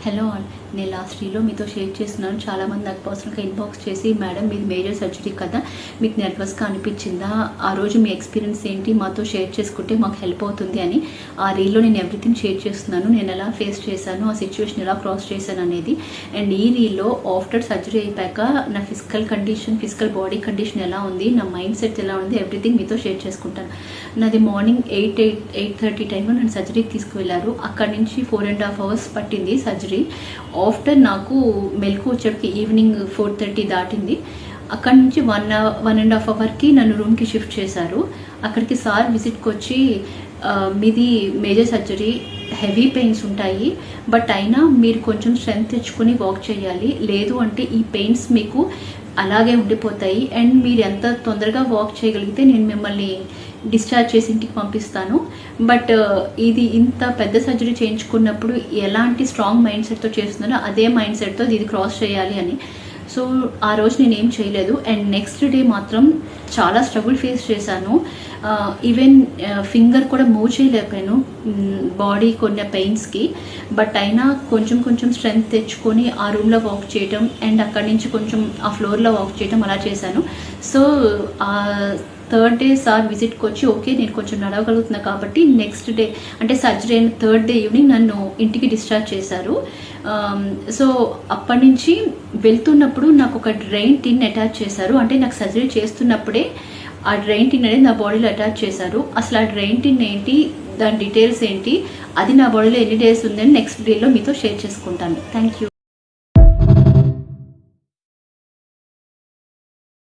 Hello all, నేను last రీలో మీతో share చేస్తున్నాను. చాలామంది నాకు పర్సనల్గా ఇన్బాక్స్ చేసి, మేడం మీది మేజర్ సర్జరీ కదా, మీకు నర్వస్గా అనిపించిందా, ఆ రోజు మీ ఎక్స్పీరియన్స్ ఏంటి మాతో షేర్ చేసుకుంటే మాకు హెల్ప్ అవుతుంది అని. ఆ రీల్లో నేను ఎవ్రీథింగ్ షేర్ చేస్తున్నాను. నేను ఎలా ఫేస్ చేశాను, ఆ సిచ్యువేషన్ ఎలా క్రాస్ చేశాను అనేది. అండ్ ఈ రీల్లో ఆఫ్టర్ సర్జరీ అయిపోయాక నా ఫిజికల్ బాడీ కండిషన్ ఎలా ఉంది, నా మైండ్ సెట్ ఎలా ఉంది, ఎవ్రీథింగ్ మీతో షేర్ చేసుకుంటాను. నాది మార్నింగ్ 8:30 టైంలో నన్ను సర్జరీకి తీసుకువెళ్ళారు. అక్కడి నుంచి 4.5 hours పట్టింది సర్జరీ. ఆఫ్టర్ నాకు మెలకు వచ్చేటికి ఈవినింగ్ 4:30 దాటింది. అక్కడి నుంచి 1.5 అవర్కి నన్ను రూమ్కి షిఫ్ట్ చేశారు. అక్కడికి సార్ విజిట్కి వచ్చి, మీది మేజర్ సర్జరీ, హెవీ పెయిన్స్ ఉంటాయి, బట్ అయినా మీరు కొంచెం స్ట్రెంగ్త్ తెచ్చుకొని వాక్ చేయాలి, లేదు అంటే ఈ పెయిన్స్ మీకు అలాగే ఉండిపోతాయి. అండ్ మీరు ఎంత తొందరగా వాక్ చేయగలిగితే నేను మిమ్మల్ని డిశ్చార్జ్ చేసి ఇంటికి పంపిస్తాను. బట్ ఇది ఇంత పెద్ద సర్జరీ చేయించుకున్నప్పుడు ఎలాంటి స్ట్రాంగ్ మైండ్ సెట్తో చేస్తున్నానో అదే మైండ్ సెట్తో ఇది క్రాస్ చేయాలి అని. సో ఆ రోజు నేనేం చేయలేదు. అండ్ నెక్స్ట్ డే మాత్రం చాలా స్ట్రగుల్ ఫేస్ చేశాను. ఈవెన్ ఫింగర్ కూడా మూవ్ చేయలేకపోయాను బాడీ కొన్ని పెయిన్స్కి. బట్ అయినా కొంచెం స్ట్రెంగ్త్ తెచ్చుకొని ఆ రూమ్లో వాక్ చేయటం, అండ్ అక్కడి నుంచి కొంచెం ఆ ఫ్లోర్లో వాక్ చేయటం అలా చేశాను. సో థర్డ్ డే సార్ విజిట్కి వచ్చి, ఓకే నేను కొంచెం నడవగలుగుతున్నా కాబట్టి నెక్స్ట్ డే అంటే సర్జరీ అయిన థర్డ్ డే ఈవినింగ్ నన్ను ఇంటికి డిశ్చార్జ్ చేశారు. సో అప్పటి నుంచి వెళ్తున్నప్పుడు నాకు ఒక డ్రైన్ టిన్ అటాచ్ చేశారు. అంటే నాకు సర్జరీ చేస్తున్నప్పుడే ఆ డ్రైన్ టిన్ అనేది నా బాడీలో అటాచ్ చేశారు. అసలు ఆ డ్రైన్ టిన్ ఏంటి, దాని డీటెయిల్స్ ఏంటి, అది నా బాడీలో ఎన్ని డేస్ ఉందని నెక్స్ట్ డేలో మీతో షేర్ చేసుకుంటాను. Thank you.